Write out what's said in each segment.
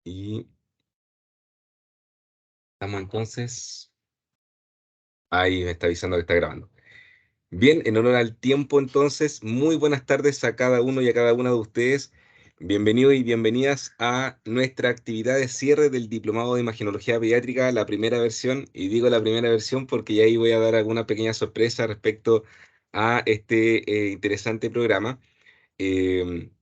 Y estamos entonces. Ahí me está avisando que está grabando. Bien, en honor al tiempo entonces, muy buenas tardes a cada uno y a cada una de ustedes. Bienvenidos y bienvenidas a nuestra actividad de cierre del Diplomado de Imagenología Pediátrica, la primera versión, y digo la primera versión porque ya ahí voy a dar alguna pequeña sorpresa respecto a este interesante programa. Eh,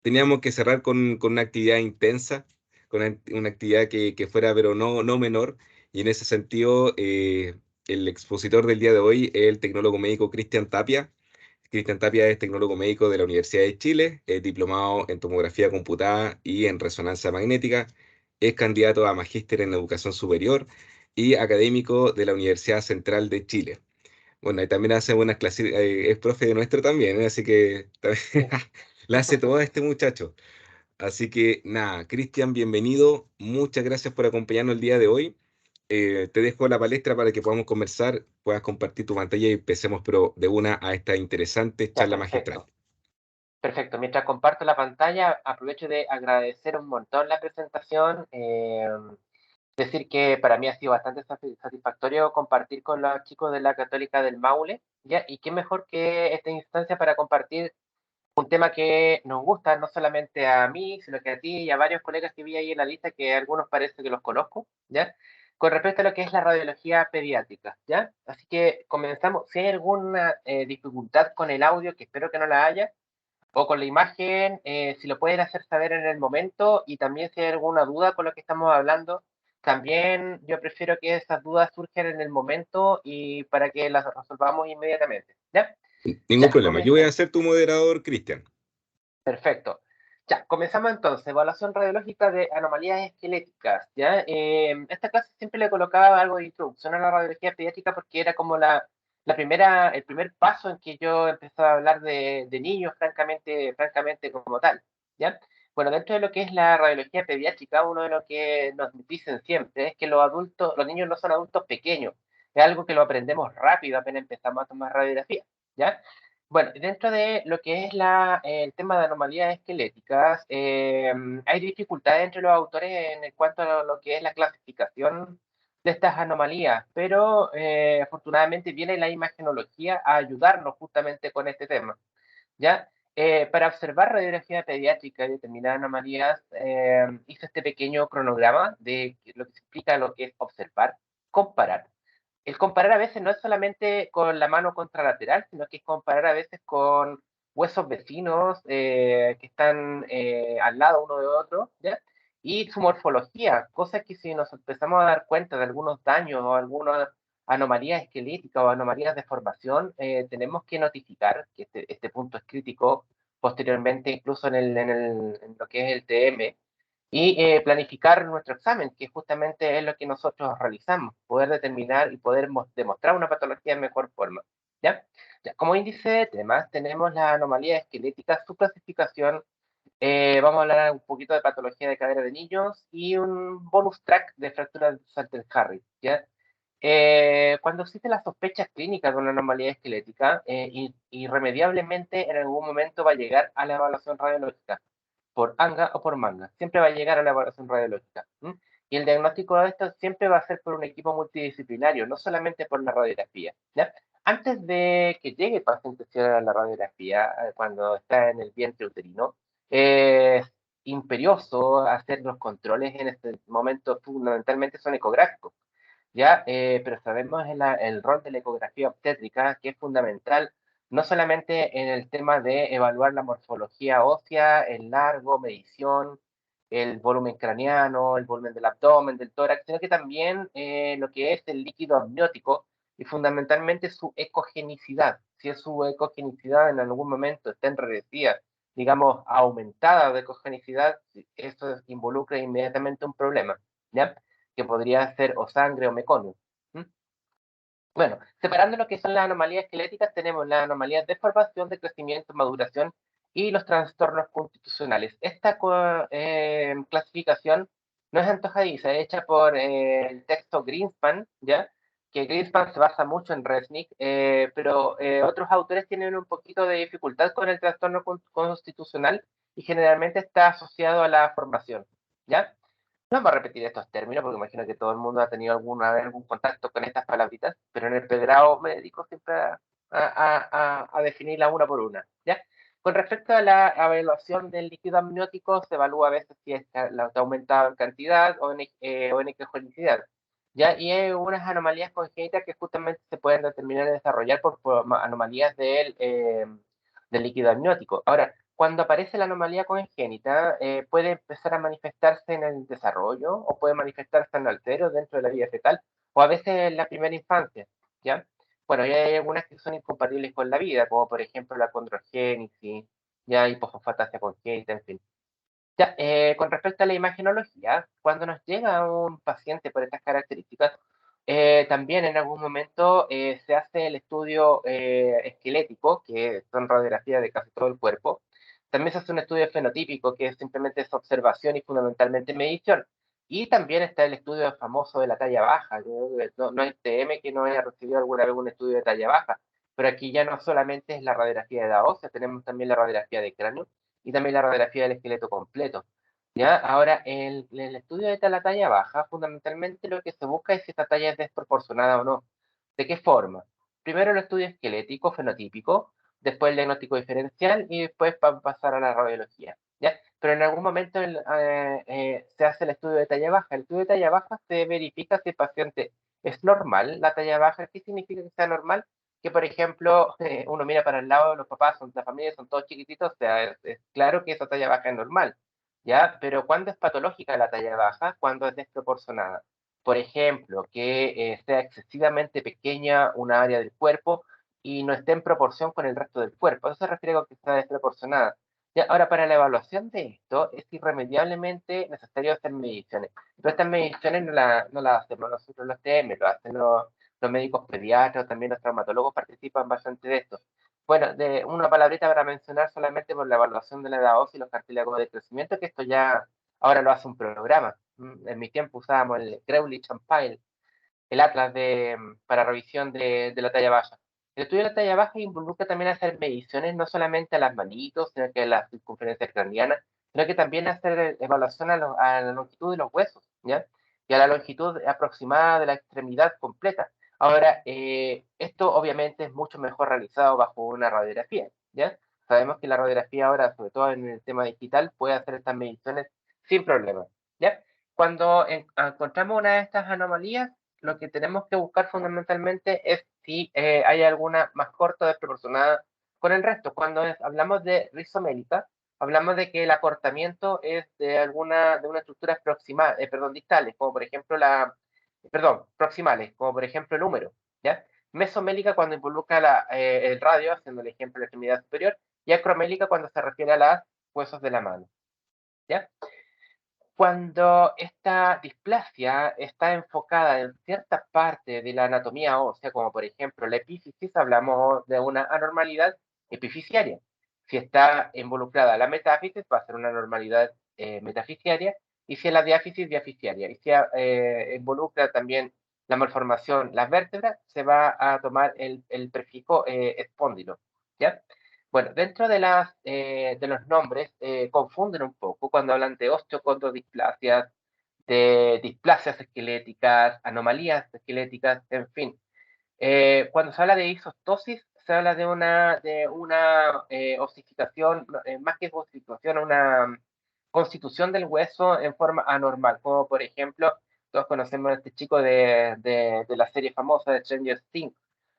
Teníamos que cerrar con una actividad intensa, con una actividad que fuera, pero no menor, y en ese sentido, el expositor del día de hoy es el tecnólogo médico Cristian Tapia. Cristian Tapia es tecnólogo médico de la Universidad de Chile, es diplomado en tomografía computada y en resonancia magnética, es candidato a magíster en educación superior y académico de la Universidad Central de Chile. Bueno, y también hace buenas clases, es profe de nuestro también, así que también Sí. la hace todo este muchacho. Así que nada, Cristian, bienvenido. Muchas gracias por acompañarnos el día de hoy. Te dejo la palestra para que podamos conversar, puedas compartir tu pantalla y empecemos, pero de una a esta interesante Ya, charla magistral. perfecto. Perfecto. Mientras comparto la pantalla, aprovecho de agradecer un montón la presentación. Decir que para mí ha sido bastante satisfactorio compartir con los chicos de la Católica del Maule, ¿ya? Y qué mejor que esta instancia para compartir un tema que nos gusta no solamente a mí, sino que a ti y a varios colegas que vi ahí en la lista, que algunos parece que los conozco, ¿ya? Con respecto a lo que es la radiología pediátrica, ¿ya? Así que comenzamos. Si hay alguna dificultad con el audio, que espero que no la haya, o con la imagen, si lo pueden hacer saber en el momento, y también si hay alguna duda con lo que estamos hablando, también yo prefiero que esas dudas surjan en el momento y para que las resolvamos inmediatamente, ¿ya? Ningún Ya, problema. Yo voy a ser tu moderador, Cristian. perfecto. Ya, comenzamos entonces. Evaluación radiológica de anomalías esqueléticas. ¿Ya? Esta clase siempre le colocaba algo de introducción a la radiología pediátrica porque era como el primer paso en que yo empezaba a hablar de niños, francamente como tal. ¿Ya? Bueno, dentro de lo que es la radiología pediátrica, uno de lo que nos dicen siempre es que los niños no son adultos pequeños. Es algo que lo aprendemos rápido apenas empezamos a tomar radiografía. ¿Ya? Bueno, dentro de lo que es el tema de anomalías esqueléticas, hay dificultades entre los autores en cuanto a lo que es la clasificación de estas anomalías, pero afortunadamente viene la imagenología a ayudarnos justamente con este tema, ¿ya? Para observar radiografía pediátrica y determinadas anomalías, hice este pequeño cronograma de lo que explica lo que es observar, comparar. El comparar a veces no es solamente con la mano contralateral, sino que es comparar a veces con huesos vecinos que están al lado uno de otro, ¿ya? Y su morfología, cosa que si nos empezamos a dar cuenta de algunos daños o algunas anomalías esqueléticas o anomalías de formación, tenemos que notificar que este punto es crítico posteriormente, incluso en lo que es el TM, y planificar nuestro examen, que justamente es lo que nosotros realizamos, poder determinar y poder demostrar una patología en mejor forma. ¿Ya? Ya, como índice de temas tenemos la anomalía esquelética, su clasificación, vamos a hablar un poquito de patología de cadera de niños y un bonus track de fractura de Salter-Harris. ¿Ya? Cuando existe la sospecha clínica de una anomalía esquelética, irremediablemente en algún momento va a llegar a la evaluación radiológica por ANGA o por MANGA. Siempre va a llegar a la evaluación radiológica. ¿M? Y el diagnóstico de esto siempre va a ser por un equipo multidisciplinario, no solamente por la radiografía. ¿Ya? Antes de que llegue el paciente a la radiografía, cuando está en el vientre uterino, es imperioso hacer los controles en este momento, fundamentalmente son ecográficos. ¿Ya? Pero sabemos el rol de la ecografía obstétrica, que es fundamental, no solamente en el tema de evaluar la morfología ósea, el largo, medición, el volumen craneano, el volumen del abdomen, del tórax, sino que también lo que es el líquido amniótico y fundamentalmente su ecogenicidad. Si es su ecogenicidad en algún momento está enredecida, digamos, aumentada de ecogenicidad, eso involucra inmediatamente un problema, ¿ya? Que podría ser o sangre o meconio. ¿Mm? Bueno, separando lo que son las anomalías esqueléticas, tenemos las anomalías de formación, de crecimiento, maduración y los trastornos constitucionales. Esta clasificación no es antojadiza, es hecha por el texto Greenspan, ¿ya? Que Greenspan se basa mucho en Resnick, pero otros autores tienen un poquito de dificultad con el trastorno constitucional y generalmente está asociado a la formación, ¿ya? No vamos a repetir estos términos porque imagino que todo el mundo ha tenido alguna vez algún contacto con estas palabritas, pero en el pregrado me dedico siempre a definirla una por una, ¿ya? Con respecto a la evaluación del líquido amniótico, se evalúa a veces si está aumentado en cantidad o en ecogenicidad, ¿ya? Y hay unas anomalías congénitas que justamente se pueden determinar y desarrollar por anomalías del líquido amniótico. Ahora, cuando aparece la anomalía congénita, puede empezar a manifestarse en el desarrollo o puede manifestarse en alteros dentro de la vida fetal o a veces en la primera infancia, ¿ya? Bueno, y hay algunas que son incompatibles con la vida, como por ejemplo la condrogénesis, ya hipofosfatasia congénita, en fin. Ya, con respecto a la imagenología, cuando nos llega un paciente por estas características, también en algún momento se hace el estudio esquelético, que son radiografías de casi todo el cuerpo. También se hace un estudio fenotípico, que es simplemente esa observación y fundamentalmente medición. Y también está el estudio famoso de la talla baja. No hay TM que no haya recibido alguna vez un estudio de talla baja. Pero aquí ya no solamente es la radiografía de la ósea, tenemos también la radiografía de cráneo y también la radiografía del esqueleto completo. ¿Ya? Ahora, el estudio de la talla baja, fundamentalmente lo que se busca es si esta talla es desproporcionada o no. ¿De qué forma? Primero el estudio esquelético, fenotípico, después el diagnóstico diferencial y después pasar a la radiología. ¿Ya? Pero en algún momento se hace el estudio de talla baja. El estudio de talla baja se verifica si el paciente es normal. La talla baja, ¿qué significa que sea normal? Que, por ejemplo, uno mira para el lado, los papás, la familia son todos chiquititos, o sea, es claro que esa talla baja es normal. ¿Ya? Pero ¿cuándo es patológica la talla baja? Cuando es desproporcionada. Por ejemplo, que sea excesivamente pequeña una área del cuerpo y no esté en proporción con el resto del cuerpo. Eso se refiere a que está desproporcionada. Ya, ahora, para la evaluación de esto, es irremediablemente necesario hacer mediciones. Pero estas mediciones no las hacemos nosotros los TM, lo hacen los médicos pediatras, también los traumatólogos participan bastante de esto. Bueno, de una palabrita para mencionar solamente por la evaluación de la edad ósea y los cartílagos de crecimiento, que esto ya ahora lo hace un programa. En mi tiempo usábamos el Greulich and Pyle, el atlas para revisión de la talla baja. El estudio de la talla baja involucra también hacer mediciones no solamente a las manitos, sino que a la circunferencia craneana, sino que también hacer evaluación a la longitud de los huesos, ¿ya? Y a la longitud aproximada de la extremidad completa. Ahora, esto obviamente es mucho mejor realizado bajo una radiografía, ¿ya? Sabemos que la radiografía ahora, sobre todo en el tema digital, puede hacer estas mediciones sin problema, ¿ya? Cuando encontramos una de estas anomalías, lo que tenemos que buscar fundamentalmente es si hay alguna más corta o desproporcionada con el resto. Cuando hablamos de rizomélica, hablamos de que el acortamiento es de una estructura proximal, perdón, distales, como por ejemplo proximales, como por ejemplo el húmero, ¿ya? Mesomélica cuando involucra el radio, haciendo el ejemplo de la extremidad superior, y acromélica cuando se refiere a los huesos de la mano, ¿ya? Cuando esta displasia está enfocada en cierta parte de la anatomía ósea, como por ejemplo la epífisis, hablamos de una anormalidad epifisiaria. Si está involucrada la metáfisis, va a ser una anormalidad metafisiaria, y si es la diáfisis, diafisiaria. Y si involucra también la malformación, las vértebras, se va a tomar el prefijo espóndilo. ¿Ya? Bueno, dentro de los nombres confunden un poco cuando hablan de osteocondrodisplasias, de displasias esqueléticas, anomalías esqueléticas, en fin. Cuando se habla de isostosis, se habla de una osificación, más que osificación, una constitución del hueso en forma anormal, como por ejemplo, todos conocemos a este chico de la serie famosa de Stranger Things.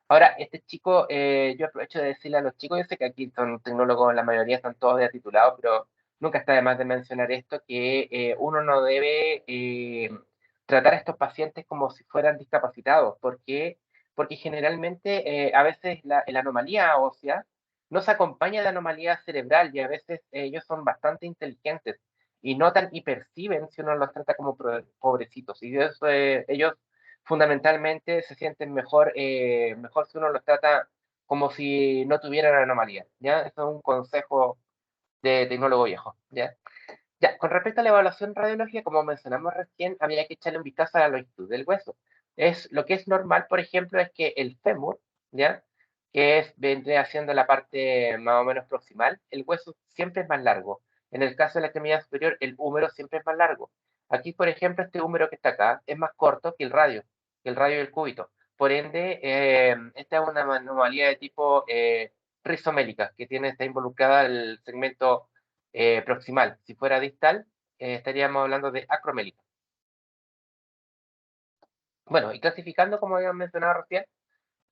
Ahora, este chico, yo aprovecho de decirle a los chicos, yo sé que aquí son tecnólogos, la mayoría están todos ya titulados, pero nunca está de más de mencionar esto, que uno no debe tratar a estos pacientes como si fueran discapacitados. ¿Por qué? Porque generalmente a veces la anomalía ósea no se acompaña de anomalía cerebral y a veces ellos son bastante inteligentes y notan y perciben si uno los trata como pobrecitos. Y eso, ellos fundamentalmente se sienten mejor si uno los trata como si no tuvieran anomalía, ¿ya? Eso es un consejo de tecnólogo viejo, ¿ya? Ya, con respecto a la evaluación radiológica, como mencionamos recién, había que echarle un vistazo a la longitud del hueso. Lo que es normal, por ejemplo, es que el fémur, ¿ya? Vendría haciendo la parte más o menos proximal, el hueso siempre es más largo. En el caso de la extremidad superior, el húmero siempre es más largo. Aquí, por ejemplo, este húmero que está acá es más corto que el radio del cúbito. Por ende, esta es una anomalía de tipo rizomélica, que está involucrada el segmento proximal. Si fuera distal, estaríamos hablando de acromélica. Bueno, y clasificando, como habíamos mencionado recién,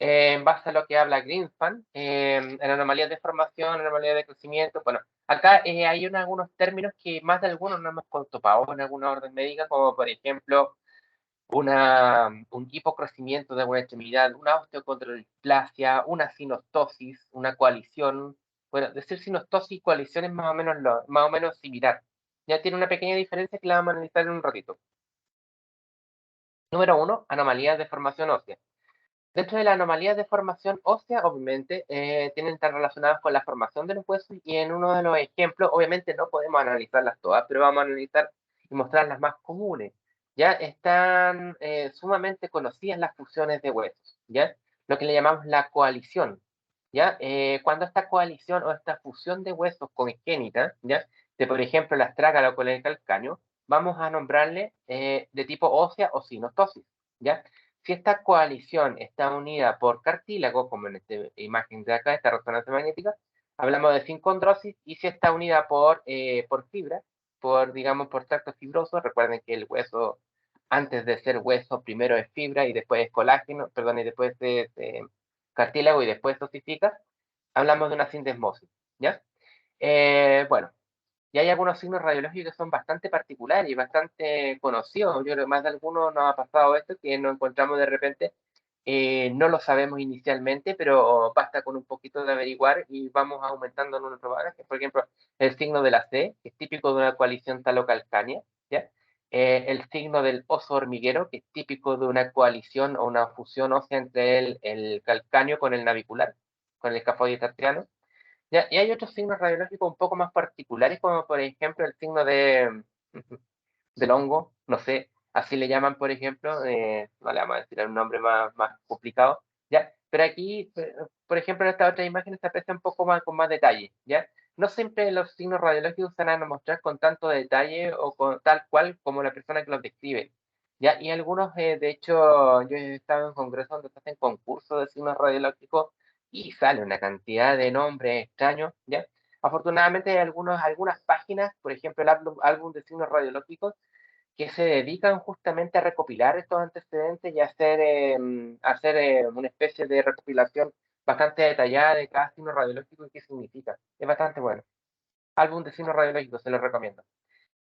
en base a lo que habla Greenspan, en anomalías de formación, anomalías de crecimiento. Bueno, acá hay algunos términos que más de algunos no hemos topado en alguna orden médica, como por ejemplo un hipocrecimiento de alguna extremidad, una osteocondrodisplasia, una sinostosis, una coalición. Bueno, decir sinostosis y coalición es más o menos similar. Ya tiene una pequeña diferencia que la vamos a analizar en un ratito. Número 1, anomalías de formación ósea. Dentro de las anomalías de formación ósea, obviamente, tienen que estar relacionadas con la formación de los huesos y en uno de los ejemplos, obviamente no podemos analizarlas todas, pero vamos a analizar y mostrar las más comunes. Ya están sumamente conocidas las fusiones de huesos, ¿ya? Lo que le llamamos la coalición, ¿ya? Cuando esta coalición o esta fusión de huesos congénita, ¿ya? De, por ejemplo, la astrágalo con el calcáneo, vamos a nombrarle de tipo ósea o sinostosis, ¿ya? Si esta coalición está unida por cartílago, como en esta imagen de acá, esta resonancia magnética, hablamos de sincondrosis, y si está unida por fibra, digamos, por tracto fibroso, recuerden que el hueso, antes de ser hueso, primero es fibra y después es colágeno, perdón, y después es cartílago y después osifica, hablamos de una sindesmosis, ¿ya? Bueno, y hay algunos signos radiológicos que son bastante particulares y bastante conocidos. Yo creo que más de algunos nos ha pasado esto, que nos encontramos de repente, no lo sabemos inicialmente, pero basta con un poquito de averiguar y vamos aumentando nuestro bagaje. Por ejemplo, el signo de la C, que es típico de una coalición talocalcánea, ¿ya? El signo del oso hormiguero, que es típico de una coalición o una fusión ósea entre el calcáneo con el navicular, con el escafoide tartriano. Ya, y hay otros signos radiológicos un poco más particulares, como por ejemplo el signo del hongo, no sé, así le llaman, por ejemplo, no le vamos a decir un nombre más complicado, ¿ya? Pero aquí, por ejemplo, en esta otra imagen se aprecia un poco más con más detalle, ¿ya? No siempre los signos radiológicos se van a mostrar con tanto detalle o con tal cual como la persona que los describe, ¿ya? Y algunos, de hecho, yo he estado en congresos donde se hacen concursos de signos radiológicos y sale una cantidad de nombres extraños, ¿ya? Afortunadamente hay algunas páginas, por ejemplo, el álbum de signos radiológicos, que se dedican justamente a recopilar estos antecedentes y hacer una especie de recopilación bastante detallada de cada signo radiológico y qué significa. Es bastante bueno. Álbum de signos radiológicos, se los recomiendo.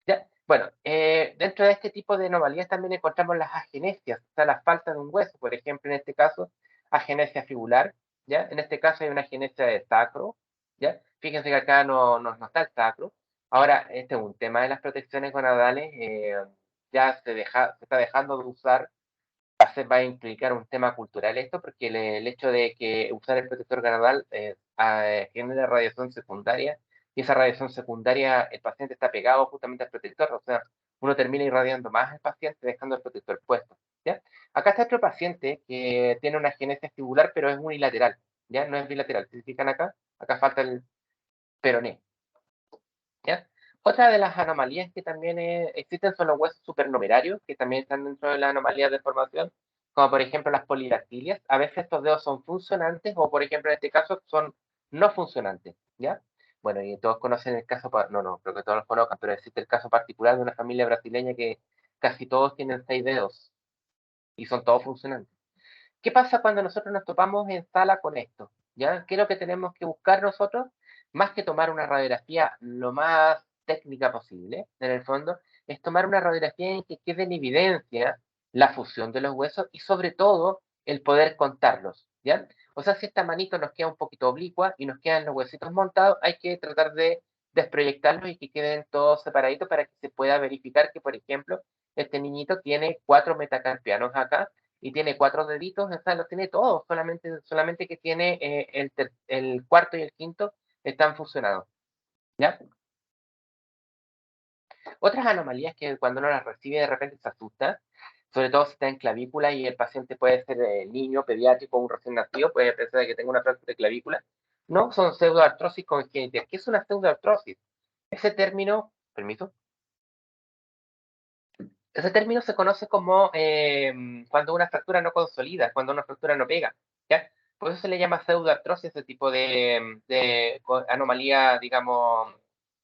¿Ya? Bueno, dentro de este tipo de anomalías también encontramos las agenesias, o sea, la falta de un hueso, por ejemplo, en este caso, agenesia fibular, ¿ya? En este caso hay una agenesia de sacro, ¿ya? Fíjense que acá no está el sacro. Ahora, este es un tema de las protecciones gonadales, ya se está dejando de usar, va a implicar un tema cultural esto, porque el hecho de que usar el protector gonadal genera radiación secundaria, y esa radiación secundaria, el paciente está pegado justamente al protector, o sea, uno termina irradiando más al paciente dejando el protector puesto, ¿ya? Acá está otro paciente que tiene una agenesia fibular, pero es unilateral, ¿ya? No es bilateral. ¿Se fijan acá? Acá falta el peroné, ¿ya? Otra de las anomalías que también existen son los huesos supernumerarios, que también están dentro de las anomalías de formación, como por ejemplo las polidactilias. A veces estos dedos son funcionantes o, por ejemplo, en este caso son no funcionantes, ¿ya? Bueno, y todos conocen el caso, no, creo que todos los conozcan, pero existe el caso particular de una familia brasileña que casi todos tienen 6 dedos y son todos funcionantes. ¿Qué pasa cuando nosotros nos topamos en sala con esto? ¿Ya? ¿Qué es lo que tenemos que buscar nosotros? Más que tomar una radiografía lo más técnica posible, en el fondo, es tomar una radiografía en que quede en evidencia la fusión de los huesos y sobre todo el poder contarlos, ¿ya? O sea, si esta manito nos queda un poquito oblicua y nos quedan los huesitos montados, hay que tratar de desproyectarlos y que queden todos separaditos para que se pueda verificar que, por ejemplo, este niñito tiene 4 metacarpianos acá y tiene 4 deditos, o sea, los tiene todos, solamente que tiene el cuarto y el quinto están fusionados, ¿ya? Otras anomalías que cuando uno las recibe de repente se asusta, sobre todo si está en clavícula y el paciente puede ser niño, pediátrico o un recién nacido, puede pensar que tenga una fractura de clavícula. No, son pseudoartrosis congénitas. ¿Qué es una pseudoartrosis? Ese término, permiso, Ese término se conoce como cuando una fractura no consolida, cuando una fractura no pega, ¿ya? Por eso se le llama pseudoartrosis, ese tipo de anomalía, digamos,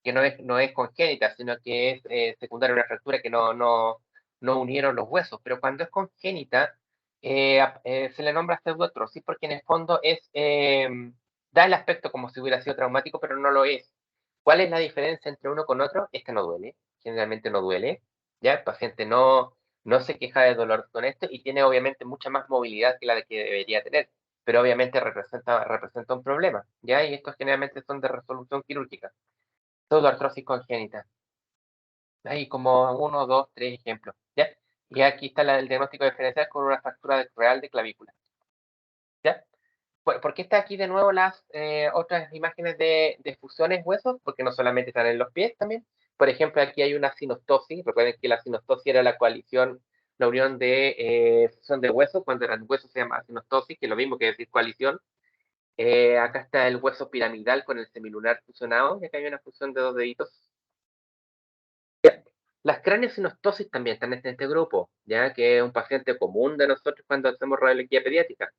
que no es congénita, sino que es secundaria a una fractura que no unieron los huesos. Pero cuando es congénita, se le nombra pseudoartrosis porque en el fondo da el aspecto como si hubiera sido traumático, pero no lo es. ¿Cuál es la diferencia entre uno con otro? Es que no duele, generalmente no duele. ¿Ya? El paciente no se queja de dolor con esto y tiene obviamente mucha más movilidad que la de que debería tener, pero obviamente representa un problema, ¿ya? Y estos generalmente son de resolución quirúrgica, pseudoartrosis congénita. Hay como uno, dos, tres ejemplos, ¿ya? Y aquí está el diagnóstico diferencial con una fractura real de clavícula, ¿ya? ¿Por qué está aquí de nuevo las otras imágenes de fusiones huesos? Porque no solamente están en los pies también. Por ejemplo, aquí hay una sinostosis. Recuerden que la sinostosis era la coalición, la unión de fusión de huesos. Cuando eran huesos se llama sinostosis, que es lo mismo que decir coalición. Acá está el hueso piramidal con el semilunar fusionado. Y acá hay una fusión de dos deditos. Las craneosinostosis también están en este grupo, ya que es un paciente común de nosotros cuando hacemos radiología pediátrica.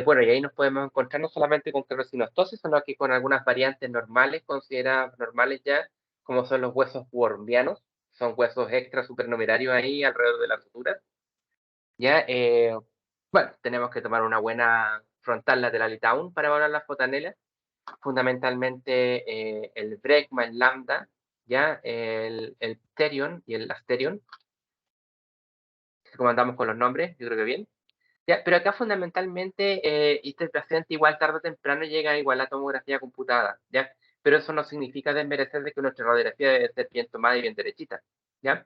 Bueno, y ahí nos podemos encontrar no solamente con querosinostosis, sino que con algunas variantes normales, consideradas normales ya, como son los huesos wormianos, son huesos extra supernumerarios ahí alrededor de la sutura. Ya, bueno, tenemos que tomar una buena frontal lateral y down para evaluar las fotanelas, fundamentalmente el brecma, el lambda, ya, el pterion y el asterion, como andamos con los nombres, yo creo que bien. Ya, pero acá fundamentalmente, este paciente igual tarde o temprano llega igual a tomografía computada, ¿ya? Pero eso no significa desmerecer de que nuestra radiografía debe ser bien tomada y bien derechita, ¿ya?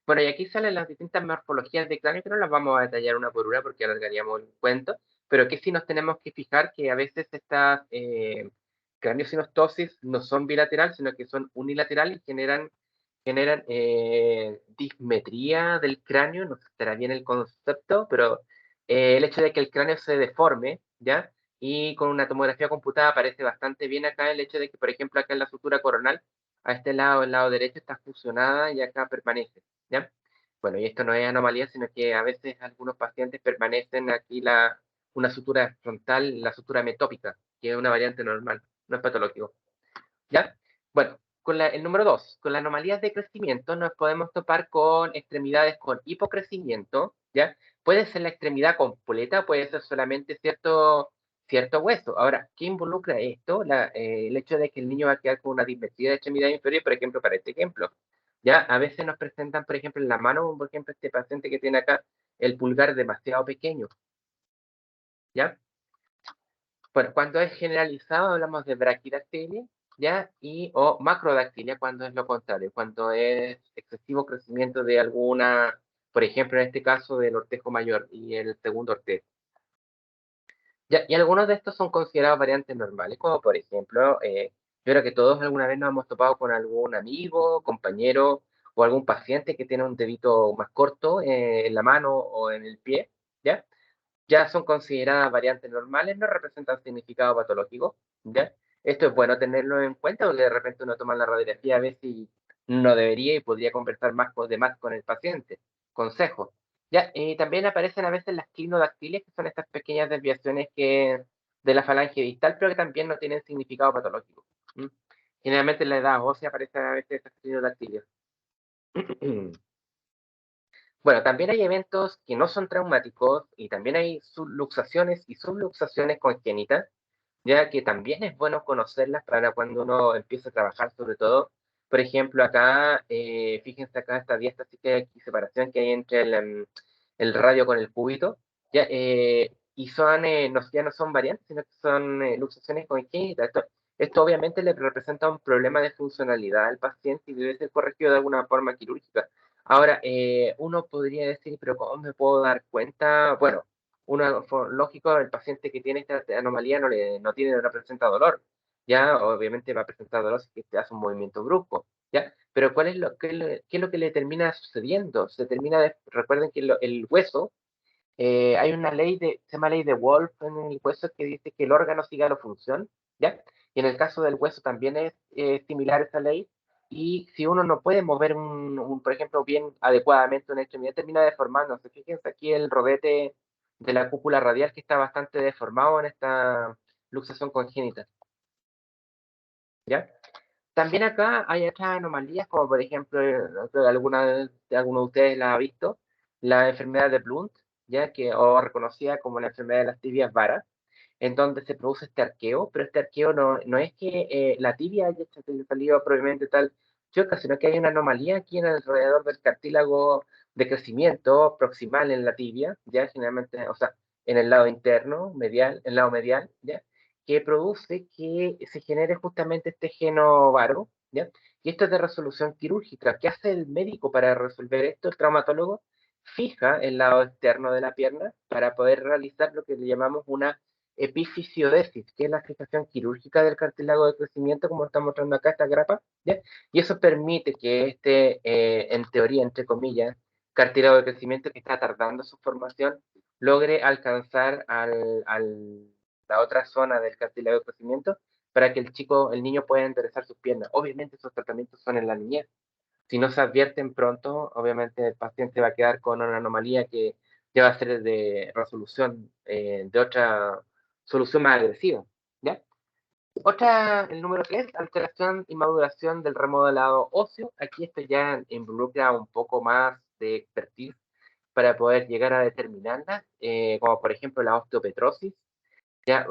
Bueno, y aquí salen las distintas morfologías de cráneo, que no las vamos a detallar una por una porque alargaríamos el cuento, pero que sí nos tenemos que fijar que a veces estas craneosinostosis no son bilateral, sino que son unilateral y generan dismetría del cráneo, no sé si estará bien el concepto, pero el hecho de que el cráneo se deforme, ¿ya? Y con una tomografía computada aparece bastante bien acá el hecho de que, por ejemplo, acá en la sutura coronal, a este lado, el lado derecho, está fusionada y acá permanece, ¿ya? Bueno, y esto no es anomalía, sino que a veces algunos pacientes permanecen aquí una sutura frontal, la sutura metópica, que es una variante normal, no es patológico, ¿ya? Bueno, el número 2, con las anomalías de crecimiento nos podemos topar con extremidades con hipocrecimiento, ¿ya? Puede ser la extremidad completa, puede ser solamente cierto hueso. Ahora, ¿qué involucra esto? El hecho de que el niño va a quedar con una dismetría de extremidad inferior, por ejemplo, para este ejemplo. ¿Ya? A veces nos presentan, por ejemplo, en la mano, por ejemplo, este paciente que tiene acá el pulgar demasiado pequeño, ¿ya? Bueno, cuando es generalizado hablamos de braquidactilia, ¿ya? O macrodactilia cuando es lo contrario, cuando es excesivo crecimiento de alguna, por ejemplo, en este caso del ortejo mayor y el segundo ortejo. ¿Ya? Y algunos de estos son considerados variantes normales, como por ejemplo, yo creo que todos alguna vez nos hemos topado con algún amigo, compañero o algún paciente que tiene un dedito más corto en la mano o en el pie, ¿ya? Ya son consideradas variantes normales, no representan significado patológico, ¿ya? Esto es bueno tenerlo en cuenta, porque de repente uno toma la radiografía a veces y no debería y podría conversar más con el paciente. Consejo. Ya, y también aparecen a veces las clinodactilias, que son estas pequeñas desviaciones de la falange distal, pero que también no tienen significado patológico. ¿Mm? Generalmente en la edad ósea aparecen a veces estas clinodactilias. Bueno, también hay eventos que no son traumáticos y también hay subluxaciones y subluxaciones congénitas, ya que también es bueno conocerlas para cuando uno empieza a trabajar, sobre todo. Por ejemplo, acá, fíjense acá esta diástasis y separación que hay entre el radio con el cúbito, ya, y ya no son variantes, sino que son luxaciones congénitas. Esto obviamente le representa un problema de funcionalidad al paciente y debe ser corregido de alguna forma quirúrgica. Ahora, uno podría decir, pero ¿cómo me puedo dar cuenta? Bueno, lógico, el paciente que tiene esta anomalía no presenta dolor, ¿ya? Obviamente va a presentar dolor si te hace un movimiento brusco, ¿ya? Pero qué es lo que le termina sucediendo? Recuerden que el hueso, hay una se llama ley de Wolf en el hueso que dice que el órgano siga la función, ¿ya? Y en el caso del hueso también es similar esa ley, y si uno no puede mover por ejemplo, bien adecuadamente una extremidad, termina deformándose. Fíjense aquí el rodete de la cúpula radial que está bastante deformado en esta luxación congénita, ¿ya? También acá hay otras anomalías, como por ejemplo, creo que alguno de ustedes la ha visto, la enfermedad de Blount, ya que, o reconocida como la enfermedad de las tibias varas, en donde se produce este arqueo, pero este arqueo no es que la tibia haya salido probablemente tal choca, sino que hay una anomalía aquí en alrededor del cartílago de crecimiento proximal en la tibia, ya generalmente, o sea, en el lado interno, medial, en el lado medial, ya, que produce que se genere justamente este geno varo, ¿ya? Y esto es de resolución quirúrgica. ¿Qué hace el médico para resolver esto? El traumatólogo fija el lado externo de la pierna para poder realizar lo que le llamamos una epifisiodesis, que es la fijación quirúrgica del cartílago de crecimiento, como está mostrando acá esta grapa, ¿ya? Y eso permite que en teoría, entre comillas, cartílago de crecimiento que está tardando su formación, logre alcanzar la otra zona del cartílago de crecimiento para que el niño pueda enderezar sus piernas. Obviamente esos tratamientos son en la niñez. Si no se advierten pronto, obviamente el paciente va a quedar con una anomalía que ya va a ser de resolución de otra solución más agresiva, ¿ya? El número 3, alteración y maduración del remodelado óseo. Aquí esto ya involucra un poco más de expertise para poder llegar a determinarlas, como por ejemplo la osteopetrosis, ya,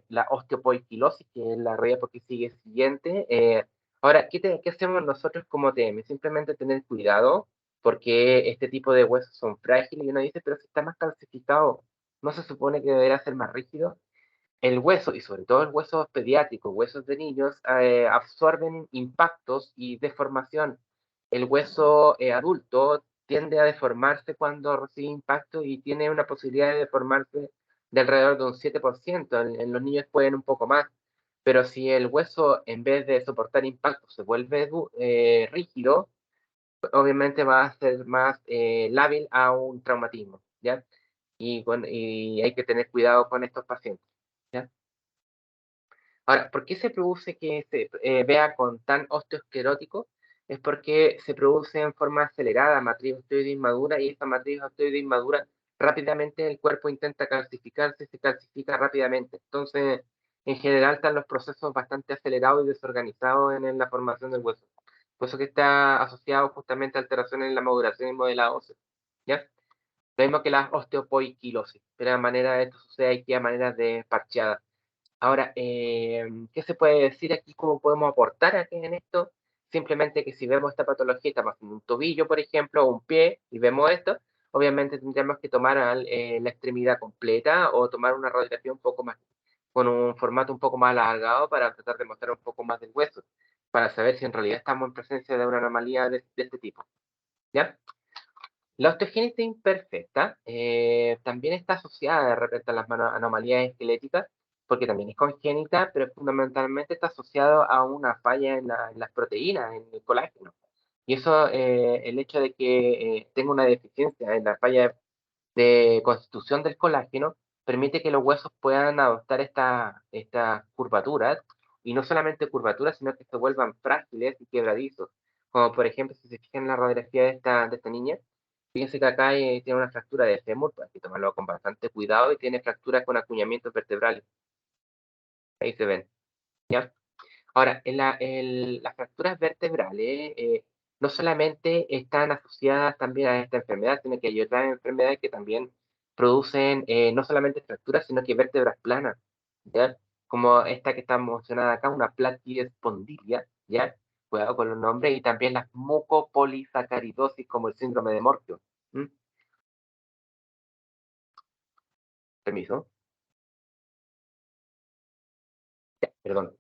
la osteopoiquilosis, que es la realidad porque sigue siguiente. Ahora, ¿qué hacemos nosotros como TM? Simplemente tener cuidado, porque este tipo de huesos son frágiles y uno dice, pero si está más calcificado, ¿no se supone que debería ser más rígido? El hueso, y sobre todo el hueso pediátrico, huesos de niños, absorben impactos y deformación. El hueso adulto tiende a deformarse cuando recibe impacto y tiene una posibilidad de deformarse de alrededor de un 7%. En los niños pueden un poco más. Pero si el hueso, en vez de soportar impacto, se vuelve rígido, obviamente va a ser más lábil a un traumatismo, ¿ya? Y hay que tener cuidado con estos pacientes, ¿ya? Ahora, ¿por qué se produce que se vea con tan osteoesclerótico? Es porque se produce en forma acelerada matriz osteoide inmadura y esta matriz osteoide inmadura rápidamente el cuerpo intenta calcificarse y se calcifica rápidamente. Entonces, en general están los procesos bastante acelerados y desorganizados en la formación del hueso. Por eso que está asociado justamente a alteraciones en la maduración y modelado óseo. ¿Ya? Lo mismo que la osteopoiquilosis, pero de manera esto sucede aquí a manera de parcheada. Ahora, ¿qué se puede decir aquí? ¿Cómo podemos aportar aquí en esto? Simplemente que si vemos esta patología, estamos en un tobillo, por ejemplo, o un pie, y vemos esto, obviamente tendríamos que tomar la extremidad completa o tomar una radiografía un poco más, con un formato un poco más alargado para tratar de mostrar un poco más del hueso, para saber si en realidad estamos en presencia de una anomalía de este tipo. ¿Ya? La osteogénesis imperfecta también está asociada de repente a las anomalías esqueléticas, porque también es congénita, pero fundamentalmente está asociado a una falla en las proteínas, en el colágeno. Y eso, el hecho de que tenga una deficiencia en la falla de constitución del colágeno, permite que los huesos puedan adoptar esta curvatura, y no solamente curvaturas, sino que se vuelvan frágiles y quebradizos. Como por ejemplo, si se fijan en la radiografía de esta niña, fíjense que acá tiene una fractura de fémur, hay que tomarlo con bastante cuidado, y tiene fracturas con acuñamientos vertebrales. Ahí se ven, ¿ya? Ahora, las fracturas vertebrales no solamente están asociadas también a esta enfermedad, sino que hay otras enfermedades que también producen no solamente fracturas, sino que vértebras planas, ¿ya? Como esta que está mencionada acá, una platispondilia, ¿ya? Cuidado con los nombres, y también las mucopolisacaridosis, como el síndrome de Morquio. ¿Mm? Permiso. Ya, perdón.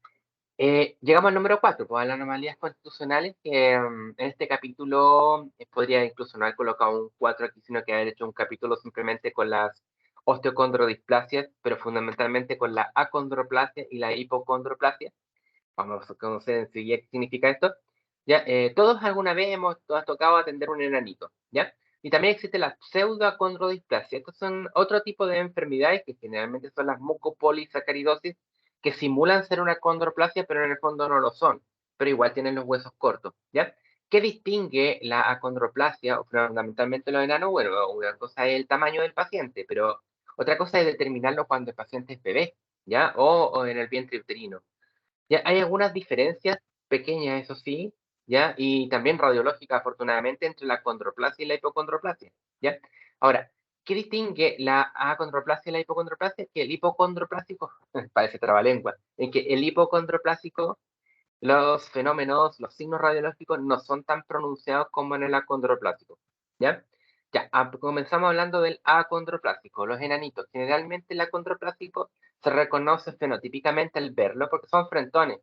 Llegamos al número 4, pues a las anomalías constitucionales, que en este capítulo podría incluso no haber colocado un 4 aquí, sino que haber hecho un capítulo simplemente con las osteocondrodisplasias, pero fundamentalmente con la acondroplasia y la hipocondroplasia. Vamos a conocer enseguida qué significa esto. ¿Ya? Todos alguna vez hemos tocado atender un enanito, ¿ya? Y también existe la pseudoacondrodisplasia. Estos son otro tipo de enfermedades que generalmente son las mucopolisacaridosis, que simulan ser una acondroplasia, pero en el fondo no lo son. pero igual tienen los huesos cortos, ¿ya? ¿Qué distingue la acondroplasia o fundamentalmente los enanos? Bueno, una cosa es el tamaño del paciente, pero otra cosa es determinarlo cuando el paciente es bebé, ¿ya? O en el vientre uterino. Ya hay algunas diferencias pequeñas, eso sí, ¿ya? Y también radiológicas, afortunadamente, entre la acondroplasia y la hipocondroplasia, ¿ya? Ahora, ¿qué distingue la acondroplasia y la hipocondroplasia? Que el hipocondroplásico, parece trabalengua, en que el hipocondroplásico, los fenómenos, los signos radiológicos no son tan pronunciados como en el acondroplásico, ¿ya? Ya, comenzamos hablando del acondroplásico, los enanitos. Generalmente el acondroplásico se reconoce fenotípicamente al verlo porque son frentones,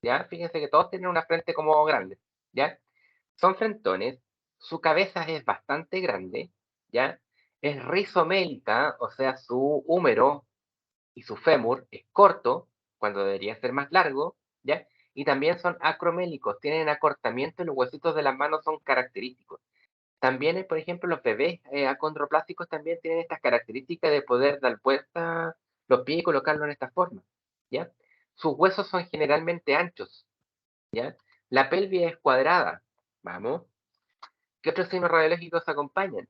¿ya? Fíjense que todos tienen una frente como grande, ¿ya? Son frentones, su cabeza es bastante grande, ¿ya? Es rizomélica, o sea, su húmero y su fémur es corto, cuando debería ser más largo, ¿ya? Y también son acromélicos, tienen acortamiento y los huesitos de las manos son característicos. También, por ejemplo, los bebés acondroplásticos también tienen estas características de poder dar vuelta los pies y colocarlo en esta forma, ¿ya? Sus huesos son generalmente anchos, ¿ya? La pelvis es cuadrada, vamos. ¿Qué otros signos radiológicos acompañan?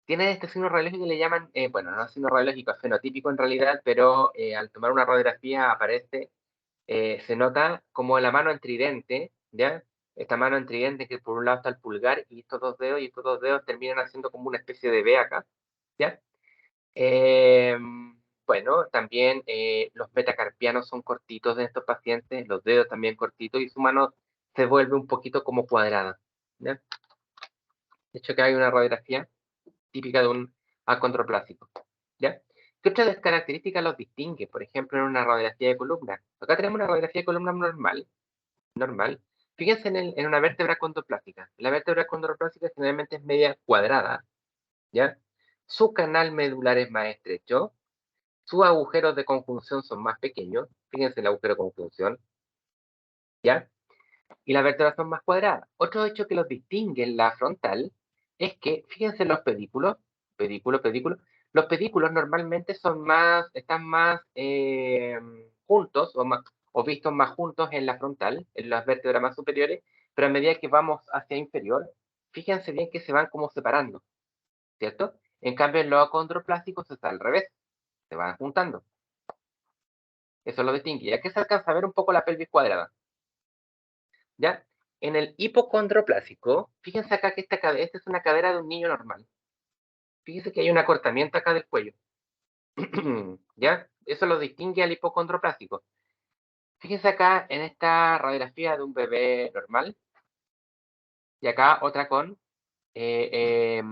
Tienen este signo radiológico que le llaman, bueno, no signo radiológico, es fenotípico en realidad, pero al tomar una radiografía aparece, se nota como la mano en tridente, ¿ya? Esta mano en tridente que por un lado está el pulgar y estos dos dedos terminan haciendo como una especie de V acá, ¿ya? Eh, bueno, también los metacarpianos son cortitos de estos pacientes, los dedos también cortitos y su mano se vuelve un poquito como cuadrada, ¿ya? De hecho, que hay una radiografía típica de un acondroplásico, ¿ya? ¿Qué otras características los distingue? Por ejemplo, en una radiografía de columna. Acá tenemos una radiografía de columna normal. Fíjense en una vértebra condroplásica. La vértebra condroplásica generalmente es media cuadrada, ¿ya? Su canal medular es más estrecho, sus agujeros de conjunción son más pequeños. Fíjense el agujero de conjunción, ¿ya? Y las vértebras son más cuadradas. Otro hecho que los distingue en la frontal es que, fíjense en los pedículos, pedículo, los pedículos normalmente están más juntos o vistos más juntos en la frontal, en las vértebras más superiores, pero a medida que vamos hacia inferior, fíjense bien que se van como separando, ¿cierto? En cambio, en los acondroplásticos está al revés, se van juntando. Eso lo distingue. Y aquí se alcanza a ver un poco la pelvis cuadrada. ¿Ya? En el hipocondroplásico, fíjense acá que esta es una cadera de un niño normal. Fíjense que hay un acortamiento acá del cuello. ¿Ya? Eso lo distingue al hipocondroplásico. Fíjense acá en esta radiografía de un bebé normal. Y acá otra con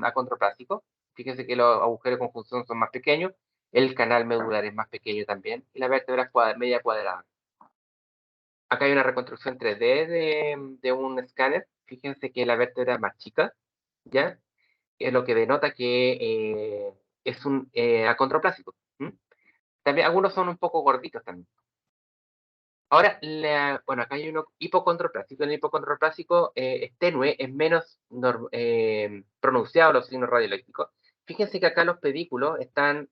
acondroplásico. Fíjense que los agujeros de conjunción son más pequeños. El canal medular es más pequeño también. Y la vértebra es media cuadrada. Acá hay una reconstrucción 3D de un escáner. Fíjense que la vértebra es más chica, ¿ya? Es lo que denota que es un acondroplásico. También algunos son un poco gorditos también. Ahora, bueno, acá hay uno hipocondroplásico. El hipocondroplásico es tenue, es menos pronunciado los signos radiológicos. Fíjense que acá los pedículos están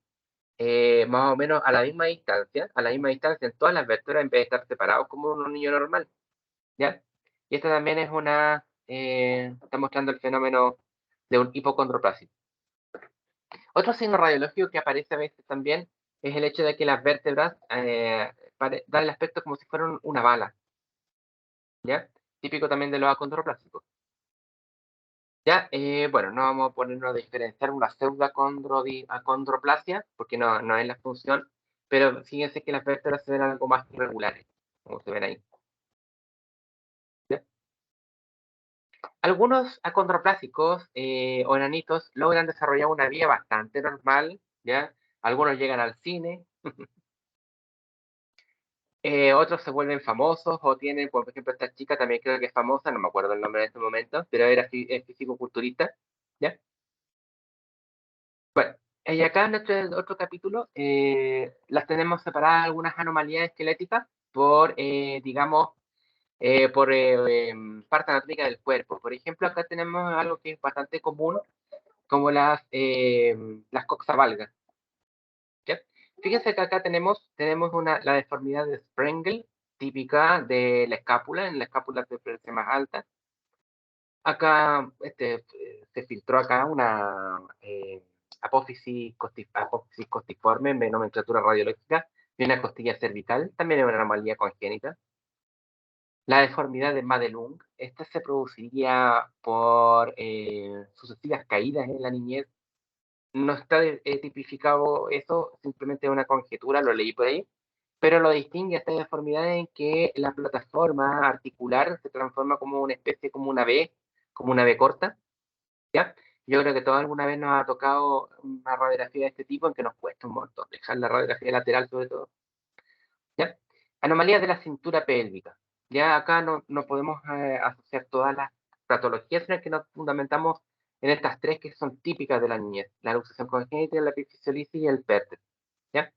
más o menos a la misma distancia en todas las vértebras en vez de estar separados como un niño normal, ¿ya? Y esta también es está mostrando el fenómeno de un hipocondroplásico. Otro signo radiológico que aparece a veces también es el hecho de que las vértebras dan el aspecto como si fueran una bala, ¿ya? Típico también de los acondroplásicos. Ya, bueno, no vamos a ponernos a diferenciar una pseudoacondroplasia, porque no es la función, pero fíjense que las vértebras se ven algo más irregulares, como se ven ahí. ¿Ya? Algunos acondroplásicos o enanitos logran desarrollar una vida bastante normal, ¿ya? Algunos llegan al cine, otros se vuelven famosos o tienen, por ejemplo, esta chica también creo que es famosa, no me acuerdo el nombre en este momento, pero es físico-culturista, ¿ya? Bueno, y acá en este otro capítulo las tenemos separadas algunas anomalías esqueléticas por, digamos, por parte anatómica del cuerpo. Por ejemplo, acá tenemos algo que es bastante común, como las coxavalgas, ¿ya? Fíjense que acá tenemos la deformidad de Sprengel, típica de la escápula, en la escápula de frecuencia más alta. Acá se filtró acá una apófisis costiforme en nomenclatura radiológica de una costilla cervical, también es una anomalía congénita. La deformidad de Madelung, esta se produciría por sucesivas caídas en la niñez. No está tipificado eso, simplemente es una conjetura, lo leí por ahí, pero lo distingue a esta deformidad en que la plataforma articular se transforma como una especie, como una V corta, ¿ya? Yo creo que todos alguna vez nos ha tocado una radiografía de este tipo en que nos cuesta un montón, dejar la radiografía lateral sobre todo, ¿ya? Anomalías de la cintura pélvica. Ya acá no podemos asociar todas las patologías, sino que nos fundamentamos en estas tres que son típicas de la niñez: la luxación congénita, la epifisiolisis y el PERTE. ¿Ya?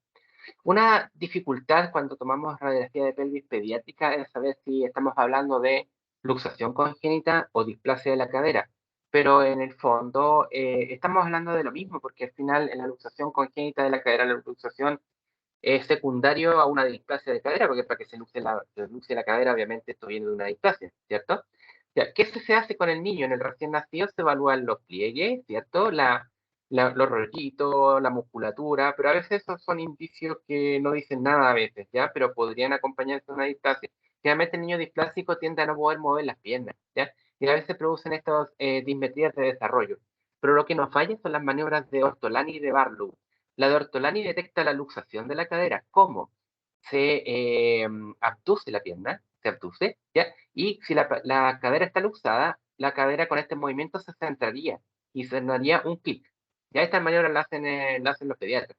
Una dificultad cuando tomamos radiografía de pelvis pediátrica es saber si estamos hablando de luxación congénita o displasia de la cadera. Pero en el fondo estamos hablando de lo mismo, porque al final en la luxación congénita de la cadera, la luxación es secundario a una displasia de cadera, porque para que se luce la cadera, obviamente esto viene de una displasia, ¿cierto? Ya, ¿qué se hace con el niño? En el recién nacido se evalúan los pliegues, ¿cierto? Los rollitos, la musculatura, pero a veces esos son indicios que no dicen nada a veces, ¿ya? Pero podrían acompañarse de una displasia. Generalmente el niño displásico tiende a no poder mover las piernas, ¿ya? Y a veces producen estas dismetrías de desarrollo. Pero lo que nos falla son las maniobras de Ortolani y de Barlow. La de Ortolani detecta la luxación de la cadera. ¿Cómo? Se abduce la pierna, se abduce, ¿ya? Y si la cadera está luxada, la cadera con este movimiento se centraría y se daría un clic. Ya estas maniobras la hacen los pediatras.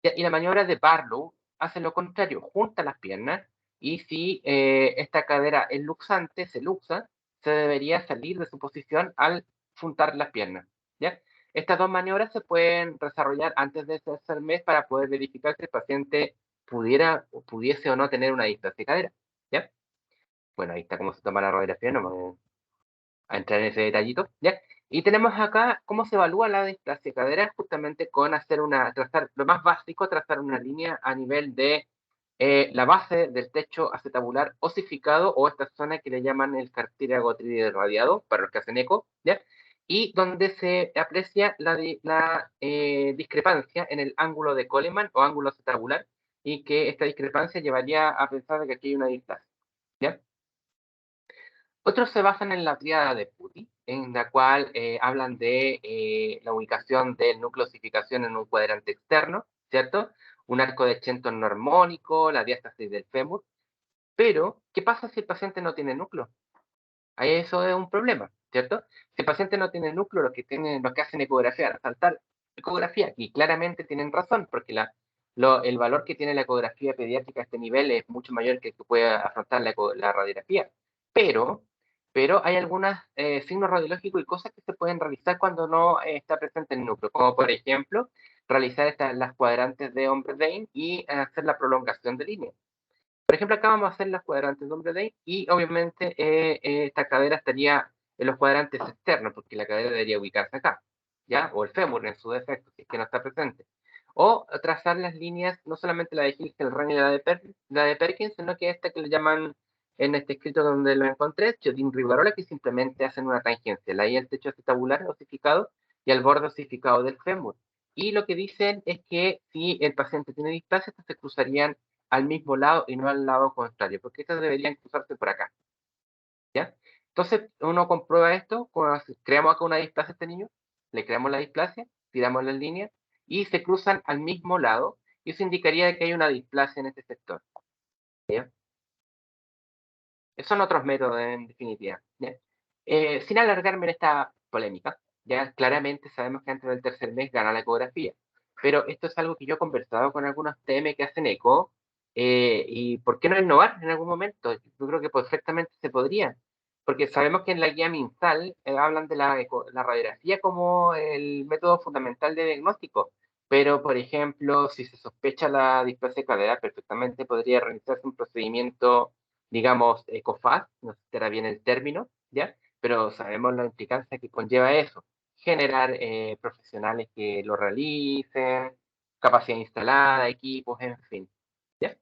¿Ya? Y la maniobra de Barlow hace lo contrario, junta las piernas y si esta cadera es luxante, se luxa, se debería salir de su posición al juntar las piernas. ¿Ya? Estas dos maniobras se pueden desarrollar antes de ese tercer mes para poder verificar si el paciente pudiese o no tener una displasia de cadera. ¿Ya? Bueno, ahí está cómo se toma la radiografía, no me a entrar en ese detallito, ¿ya? Y tenemos acá cómo se evalúa la displasia de cadera, justamente con trazar, lo más básico, trazar una línea a nivel de la base del techo acetabular osificado, o esta zona que le llaman el cartílago radiado, para los que hacen eco, ¿ya? Y donde se aprecia la discrepancia en el ángulo de Coleman o ángulo acetabular, y que esta discrepancia llevaría a pensar que aquí hay una displasia, ¿ya? Otros se basan en la tríada de Putty, en la cual hablan de la ubicación del núcleo de osificación en un cuadrante externo, ¿cierto? Un arco de Shenton no armónico, la diástasis del fémur. Pero, ¿qué pasa si el paciente no tiene núcleo? Ahí eso es un problema, ¿cierto? Si el paciente no tiene núcleo, los que hacen ecografía, saltar ecografía, y claramente tienen razón, porque el valor que tiene la ecografía pediátrica a este nivel es mucho mayor que el que puede afrontar la radiografía. Pero, pero hay algunos signos radiológicos y cosas que se pueden realizar cuando no está presente el núcleo, como por ejemplo, realizar las cuadrantes de Ombre-Dane y hacer la prolongación de línea. Por ejemplo, acá vamos a hacer las cuadrantes de hombre day y obviamente esta cadera estaría en los cuadrantes externos, porque la cadera debería ubicarse acá, ¿ya? O el fémur en su defecto, si es que no está presente. O trazar las líneas, no solamente la de Hill-Ren y la de Perkins, sino que esta que le llaman en este escrito donde lo encontré, Chiodin-Rivarola, que simplemente hacen una tangencia. Ahí el techo acetabular osificado y el borde osificado del fémur. Y lo que dicen es que si el paciente tiene displasia, estas se cruzarían al mismo lado y no al lado contrario, porque estas deberían cruzarse por acá, ¿ya? Entonces, uno comprueba esto, creamos acá una displasia a este niño, le creamos la displasia, tiramos las líneas y se cruzan al mismo lado, y eso indicaría que hay una displasia en este sector, ¿ya? Esos son otros métodos, en definitiva, ¿ya? Sin alargarme en esta polémica, ya claramente sabemos que antes del tercer mes gana la ecografía, pero esto es algo que yo he conversado con algunos TM que hacen eco, y ¿por qué no innovar en algún momento? Yo creo que perfectamente se podría, porque sabemos que en la guía MinSal hablan de la radiografía como el método fundamental de diagnóstico, pero por ejemplo, si se sospecha la displasia cadera, perfectamente podría realizarse un procedimiento, digamos, ECOFAS, no sé si estará bien el término, ¿ya? Pero sabemos la implicancia que conlleva eso. Generar profesionales que lo realicen, capacidad instalada, equipos, en fin, ¿ya?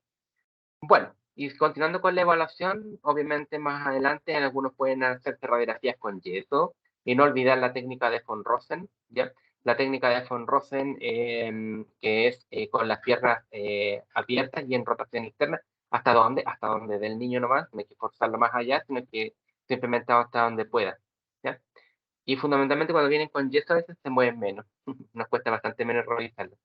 Bueno, Y continuando con la evaluación, obviamente más adelante algunos pueden hacer radiografías con yeso y no olvidar la técnica de von Rosen, ¿ya? La técnica de von Rosen, que es con las piernas abiertas y en rotación interna. ¿Hasta dónde? Hasta donde del niño nomás, no hay que forzarlo más allá, sino que simplemente hasta donde pueda, ¿ya? Y fundamentalmente cuando vienen con yeso a veces se mueven menos, nos cuesta bastante menos realizarlo.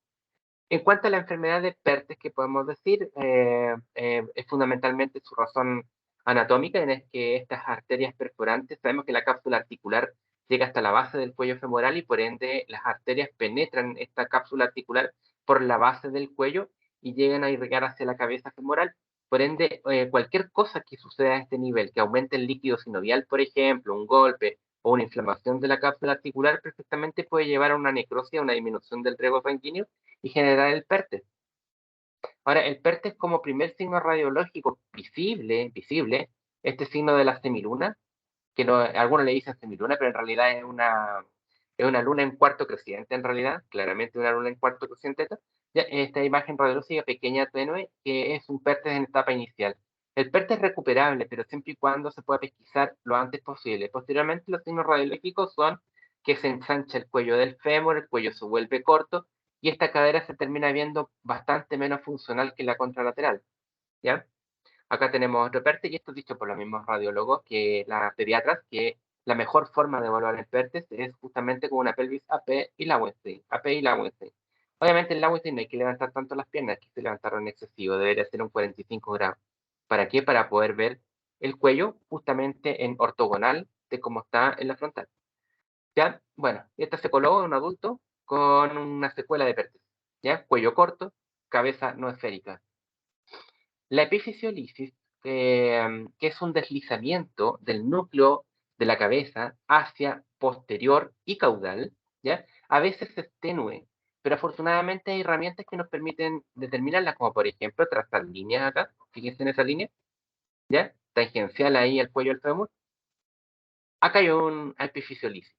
En cuanto a la enfermedad de Pertes, que podemos decir, es fundamentalmente su razón anatómica, en es que estas arterias perforantes, sabemos que la cápsula articular llega hasta la base del cuello femoral y por ende las arterias penetran esta cápsula articular por la base del cuello y llegan a irrigar hacia la cabeza femoral. Por ende, cualquier cosa que suceda a este nivel, que aumente el líquido sinovial, por ejemplo, un golpe o una inflamación de la cápsula articular, perfectamente puede llevar a una necrosis, a una disminución del riego sanguíneo y generar el PERTES. Ahora, el PERTES como primer signo radiológico visible, este signo de la semiluna, que no, algunos le dicen semiluna, pero en realidad es una luna en cuarto creciente, en realidad, claramente una luna en cuarto creciente. Ya, esta imagen radiológica pequeña, tenue, que es un PERTES en etapa inicial. El PERTES es recuperable, pero siempre y cuando se pueda pesquisar lo antes posible. Posteriormente, los signos radiológicos son que se ensancha el cuello del fémur, el cuello se vuelve corto, y esta cadera se termina viendo bastante menos funcional que la contralateral, ¿ya? Acá tenemos otro PERTES, y esto es dicho por los mismos radiólogos, que las pediatras, que la mejor forma de evaluar el PERTES es justamente con una pelvis AP y Lauenstein. AP y Lauenstein. Obviamente en Lauenstein no hay que levantar tanto las piernas, que se levantaron en excesivo, debería ser un 45 grados. ¿Para qué? Para poder ver el cuello justamente en ortogonal de cómo está en la frontal. ¿Ya? Bueno, este se coló en un adulto con una secuela de PERTES. ¿Ya? Cuello corto, cabeza no esférica. La epifisiolisis, que es un deslizamiento del núcleo de la cabeza hacia posterior y caudal, ¿ya? A veces es tenue, pero afortunadamente hay herramientas que nos permiten determinarla, como por ejemplo trazar líneas acá, fíjense en esa línea, ¿ya? Tangencial ahí al cuello del fémur. Acá hay un epifisiolisis,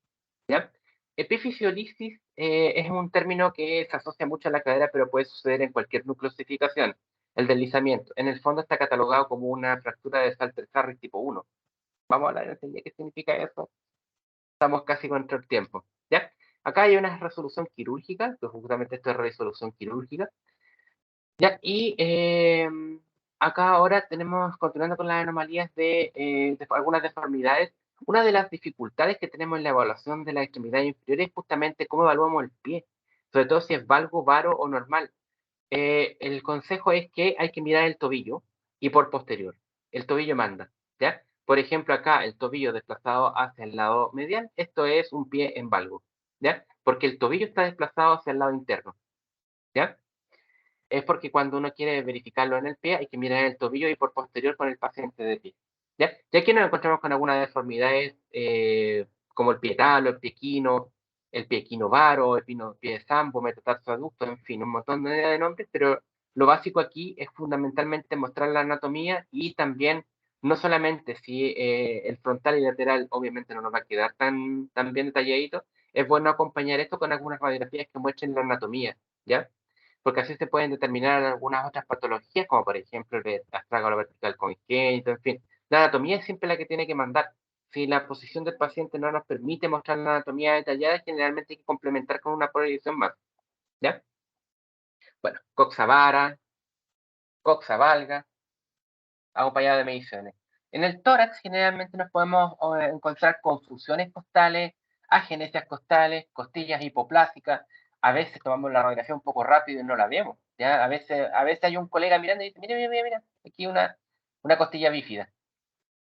¿ya? Epifisiolisis es un término que se asocia mucho a la cadera, pero puede suceder en cualquier nucleosificación. El deslizamiento, en el fondo está catalogado como una fractura de Salter-Harris tipo 1. Vamos a hablar enseguida qué significa eso. Estamos casi contra el tiempo, ¿ya? Acá hay una resolución quirúrgica, que justamente esto es resolución quirúrgica, ¿ya? Y acá ahora tenemos, continuando con las anomalías de algunas deformidades, una de las dificultades que tenemos en la evaluación de la extremidad inferior es justamente cómo evaluamos el pie, sobre todo si es valgo, varo o normal. El consejo es que hay que mirar el tobillo y por posterior. El tobillo manda, ¿ya? Por ejemplo, acá el tobillo desplazado hacia el lado medial, esto es un pie en valgo, ¿ya? Porque el tobillo está desplazado hacia el lado interno, ¿ya? Es porque cuando uno quiere verificarlo en el pie, hay que mirar el tobillo y por posterior con el paciente de pie. ¿Ya? Ya aquí nos encontramos con algunas deformidades como el pie talo, el pie equinovaro, el pie de sambo, metatarso aducto, en fin, un montón de nombres, pero lo básico aquí es fundamentalmente mostrar la anatomía y también, no solamente si el frontal y lateral obviamente no nos va a quedar tan bien detalladito, es bueno acompañar esto con algunas radiografías que muestren la anatomía, ¿ya? Porque así se pueden determinar algunas otras patologías, como por ejemplo el astrágalo vertical congénito, en fin. La anatomía es siempre la que tiene que mandar. Si la posición del paciente no nos permite mostrar la anatomía detallada, generalmente hay que complementar con una proyección más, ¿ya? Bueno, coxa vara, coxa valga, acompañado de mediciones. En el tórax generalmente nos podemos encontrar confusiones costales, agenesias costales, costillas hipoplásicas. A veces tomamos la radiografía un poco rápido y no la vemos. ¿Ya? A veces hay un colega mirando y dice, mira, mira, mira, mira, aquí una costilla bífida.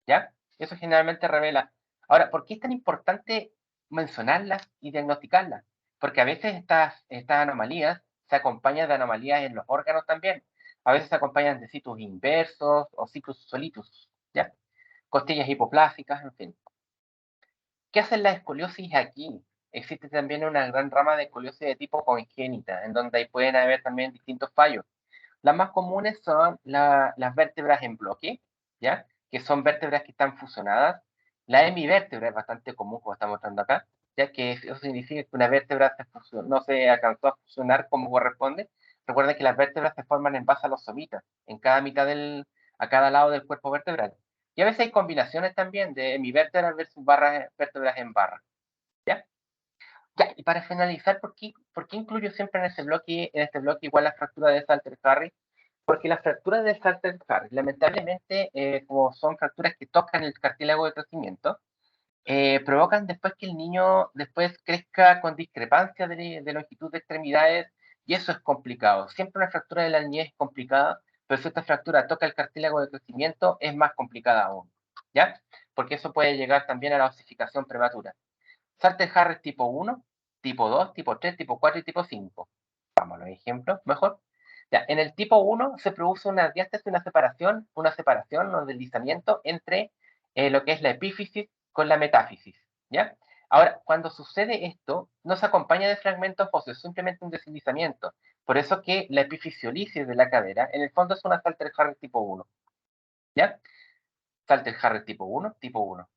¿Ya? Eso generalmente revela. Ahora, ¿por qué es tan importante mencionarlas y diagnosticarlas? Porque a veces estas anomalías se acompañan de anomalías en los órganos también. A veces se acompañan de situs inversos o situs solitus, ¿ya? Costillas hipoplásicas, en fin. ¿Qué hace la escoliosis aquí? Existe también una gran rama de escoliosis de tipo congénita, en donde ahí pueden haber también distintos fallos. Las más comunes son las vértebras en bloque, ¿ya? Que son vértebras que están fusionadas. La hemivértebra es bastante común, como está mostrando acá, ya que eso significa que una vértebra no se alcanzó a fusionar como corresponde. Recuerda que las vértebras se forman en base a los somitas. En cada mitad a cada lado del cuerpo vertebral. Y a veces hay combinaciones también de hemivértebras versus barras, vértebras en barra. ¿Ya? Ya, y para finalizar, ¿por qué incluyo siempre en este bloque igual la fractura de Salter-Harris? Porque las fracturas de Salter-Harris, lamentablemente, como son fracturas que tocan el cartílago de crecimiento, provocan después que el niño después crezca con discrepancia de longitud de extremidades y eso es complicado. Siempre una fractura de la niñez es complicada, pero si esta fractura toca el cartílago de crecimiento es más complicada aún, ¿ya? Porque eso puede llegar también a la osificación prematura. Salter-Harris tipo 1, tipo 2, tipo 3, tipo 4 y tipo 5. Vamos a los ejemplos, mejor. Ya, en el tipo 1 se produce una diástasis, una separación o deslizamiento entre lo que es la epífisis con la metáfisis. ¿Ya? Ahora, cuando sucede esto, no se acompaña de fragmentos óseos, simplemente un deslizamiento. Por eso que la epifisiolisis de la cadera, en el fondo es una Salter-Harris tipo 1. ¿Ya? Salter-Harris tipo 1, tipo 1.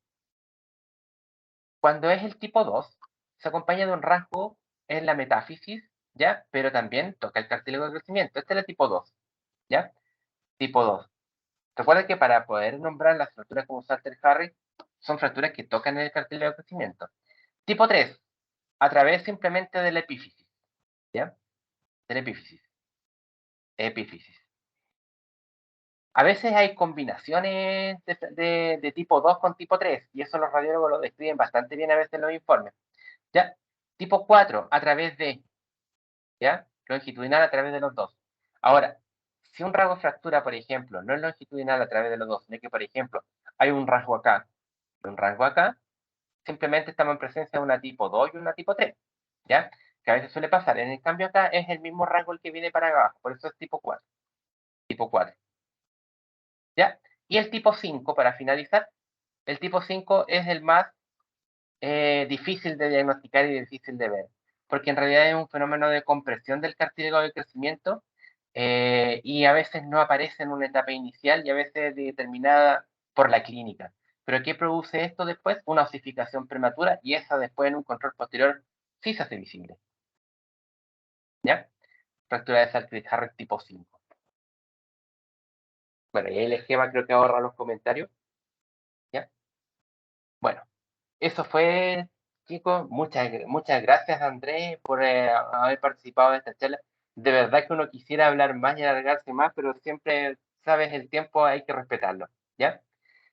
Cuando es el tipo 2, se acompaña de un rasgo en la metáfisis, ¿ya? Pero también toca el cartílago de crecimiento. Este es el tipo 2, ¿ya? Tipo 2. Recuerda que para poder nombrar las fracturas como Salter-Harris, son fracturas que tocan el cartílago de crecimiento. Tipo 3, a través simplemente de la epífisis, ¿ya? De la epífisis. Epífisis. A veces hay combinaciones de tipo 2 con tipo 3, y eso los radiólogos lo describen bastante bien a veces en los informes. ¿Ya? Tipo 4, a través de, ¿ya? Longitudinal a través de los dos. Ahora, si un rasgo de fractura, por ejemplo, no es longitudinal a través de los dos, sino que, por ejemplo, hay un rasgo acá y un rasgo acá, simplemente estamos en presencia de una tipo 2 y una tipo 3, ¿ya? Que a veces suele pasar. En el cambio acá es el mismo rasgo el que viene para abajo, por eso es tipo 4. Tipo 4, ¿ya? Y el tipo 5, para finalizar, el tipo 5 es el más difícil de diagnosticar y difícil de ver, porque en realidad es un fenómeno de compresión del cartílago de crecimiento y a veces no aparece en una etapa inicial y a veces determinada por la clínica. ¿Pero qué produce esto después? Una osificación prematura y esa después en un control posterior sí se hace visible. ¿Ya? Fractura de Salter-Harris tipo 5. Bueno, y ahí el esquema creo que ahorra los comentarios. ¿Ya? Bueno, eso fue, chicos. Muchas gracias, Andrés, por haber participado en esta charla. De verdad que uno quisiera hablar más y alargarse más, pero siempre, sabes, el tiempo hay que respetarlo. ¿Ya?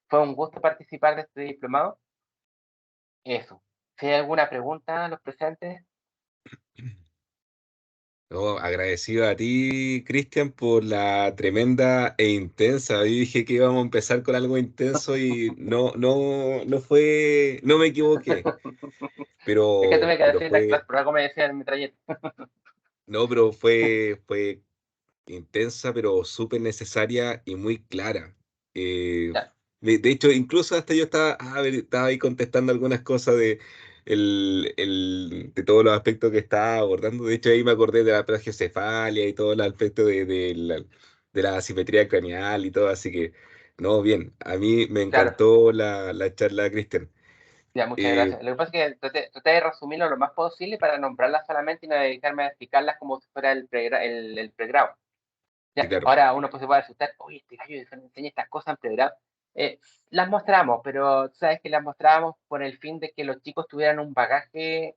Fue un gusto participar de este diplomado. Eso. Si hay alguna pregunta a los presentes, No, agradecido a ti, Cristian, por la tremenda e intensa. Yo dije que íbamos a empezar con algo intenso y no fue, no me equivoqué, es que tuve que pero decir la clase, fue, por algo me decían en mi trayecto. no, pero fue intensa, pero súper necesaria y muy clara. Eh, Ya, de hecho, incluso hasta yo estaba ahí contestando algunas cosas de todos los aspectos que estaba abordando. De hecho, ahí me acordé de la plagiocefalia y todo el aspecto de la asimetría craneal y todo. Así que, no, bien, a mí me claro. encantó la charla, Cristian. Ya, muchas Eh, gracias. Lo que pasa es que traté de resumirlo lo más posible para nombrarlas solamente y no dedicarme a explicarlas como si fuera el pregrado. sí, Ya, claro, ahora uno pues se puede asustar, oye, este gallo enseña estas cosas en pregrado. Eh, las mostramos, pero sabes que las mostrábamos por el fin de que los chicos tuvieran un bagaje,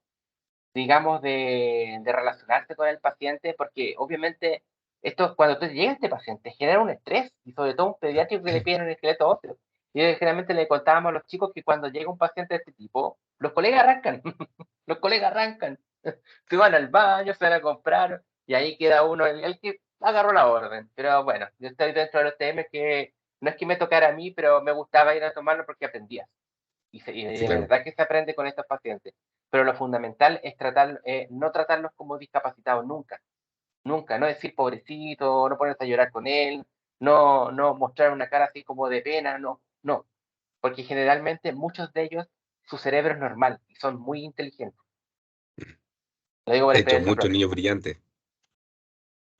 digamos, de relacionarse con el paciente, porque obviamente esto, cuando te llega este paciente, genera un estrés, y sobre todo un pediátrico que le piden un esqueleto óseo. Y generalmente le contábamos a los chicos que cuando llega un paciente de este tipo, los colegas arrancan, los colegas arrancan, se van al baño, se van a comprar, y ahí queda uno, el que agarró la orden. Pero bueno, yo estoy dentro de los temas que no es que me tocara a mí, pero me gustaba ir a tomarlo porque aprendía. Y sí, de claro. verdad que se aprende con estos pacientes. Pero lo fundamental es no tratarlos como discapacitados nunca. Nunca. No decir pobrecito, no ponerse a llorar con él, no mostrar una cara así como de pena, no, no. Porque generalmente muchos de ellos, su cerebro es normal y son muy inteligentes. Lo digo por De hecho, experiencia muchos propia. niños brillantes.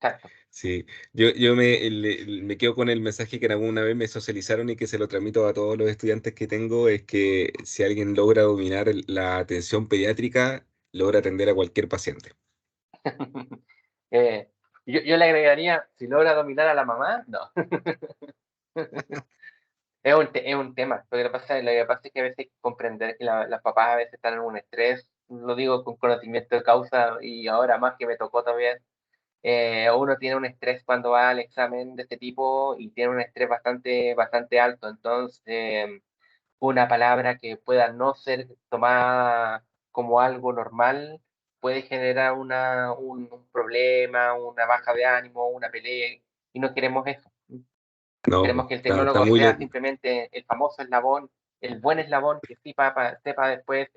Exacto. Sí, yo me quedo con el mensaje que en alguna vez me socializaron y que se lo transmito a todos los estudiantes que tengo, es que si alguien logra dominar la atención pediátrica, logra atender a cualquier paciente. yo le agregaría, si logra dominar a la mamá, no. Es un tema, lo que pasa es que a veces hay que comprender que las papás a veces están en un estrés, lo digo con conocimiento de causa y ahora más que me tocó también. Uno tiene un estrés cuando va al examen de este tipo y tiene un estrés bastante alto, entonces una palabra que pueda no ser tomada como algo normal puede generar un problema, una baja de ánimo, una pelea, y no queremos eso. No, Queremos que el está tecnólogo muy sea lejos. simplemente el famoso eslabón, el buen eslabón que sepa después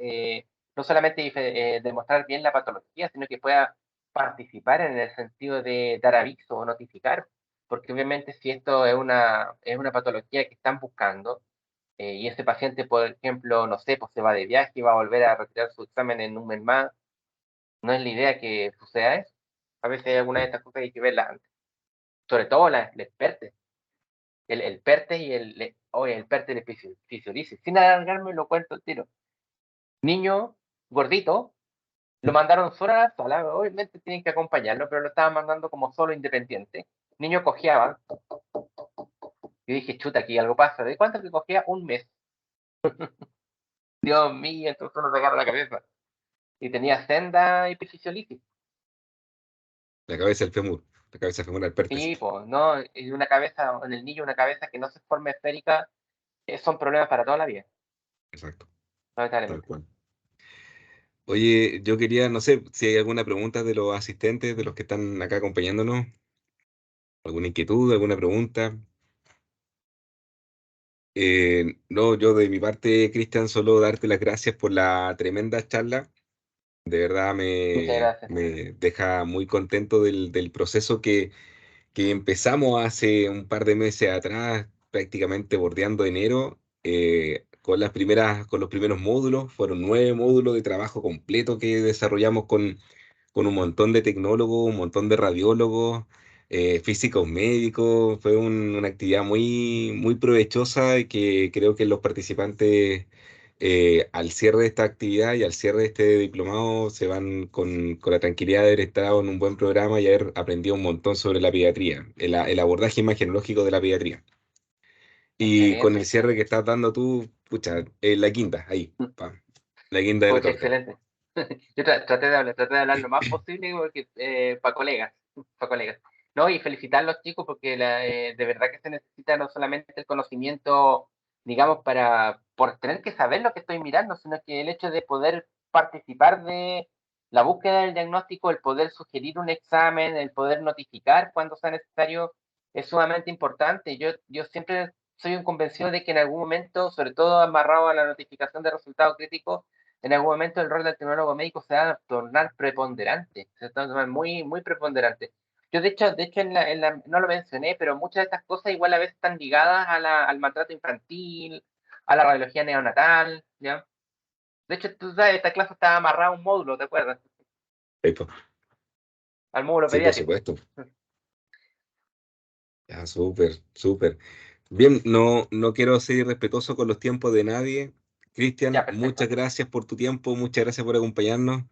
no solamente demostrar bien la patología, sino que pueda participar en el sentido de dar aviso o notificar, porque obviamente si esto es una patología que están buscando, y ese paciente, por ejemplo, no sé, pues se va de viaje y va a volver a retirar su examen en un mes más, no es la idea que suceda eso. A veces algunas de estas cosas hay que verlas antes, sobre todo la experta el PERTE y oye, el PERTE de fisiolisis. Sin alargarme, lo cuento el tiro. Niño gordito, lo mandaron solo a la sala, obviamente tienen que acompañarlo, pero lo estaban mandando como solo independiente. Niño cojeaba. Yo dije, chuta, aquí algo pasa. ¿De cuánto que cogía? Un mes. Dios mío, entonces uno se agarra la cabeza. Y tenía senda epifisiolisis. La cabeza del fémur, la cabeza femoral pértesis. Sí, pues, ¿no? Y una cabeza, en el niño, una cabeza que no se forme esférica, son problemas para toda la vida, Exacto, tal lamentablemente. cual. Oye, yo quería, no sé si hay alguna pregunta de los asistentes, de los que están acá acompañándonos, alguna inquietud, alguna pregunta. No, yo de mi parte, Cristian, solo darte las gracias por la tremenda charla. De verdad Muchas gracias. me deja muy contento del proceso que empezamos hace un par de meses atrás, prácticamente bordeando enero, con con los primeros módulos. Fueron 9 módulos de trabajo completo que desarrollamos con un montón de tecnólogos, un montón de radiólogos, físicos médicos. Fue una actividad muy provechosa y que creo que los participantes, al cierre de esta actividad y al cierre de este diplomado, se van con la tranquilidad de haber estado en un buen programa y haber aprendido un montón sobre la pediatría, el abordaje imagenológico de la pediatría. Y con el Excelente. cierre que estás dando tú, pucha, la quinta, ahí, pa, la guinda de la Pucha, torta. excelente. Yo traté de hablar lo más posible porque para colegas, para colegas. No, y felicitar a los chicos porque de verdad que se necesita no solamente el conocimiento, digamos, por tener que saber lo que estoy mirando, sino que el hecho de poder participar de la búsqueda del diagnóstico, el poder sugerir un examen, el poder notificar cuando sea necesario, es sumamente importante. Yo siempre soy un convencido de que en algún momento, sobre todo amarrado a la notificación de resultados críticos, en algún momento el rol del tecnólogo médico se va a tornar preponderante, se va a tornar muy preponderante. Yo de hecho no lo mencioné, pero muchas de estas cosas igual a veces están ligadas al maltrato infantil, a la radiología neonatal, ¿ya? De hecho, tú sabes, esta clase estaba amarrada a un módulo, ¿te acuerdas? Ahí, po. Al módulo Sí, por pediátrico. supuesto. Ya, súper, súper. Bien, no quiero ser irrespetuoso con los tiempos de nadie. Ya, Cristian, muchas perfecto. gracias por tu tiempo, muchas gracias por acompañarnos.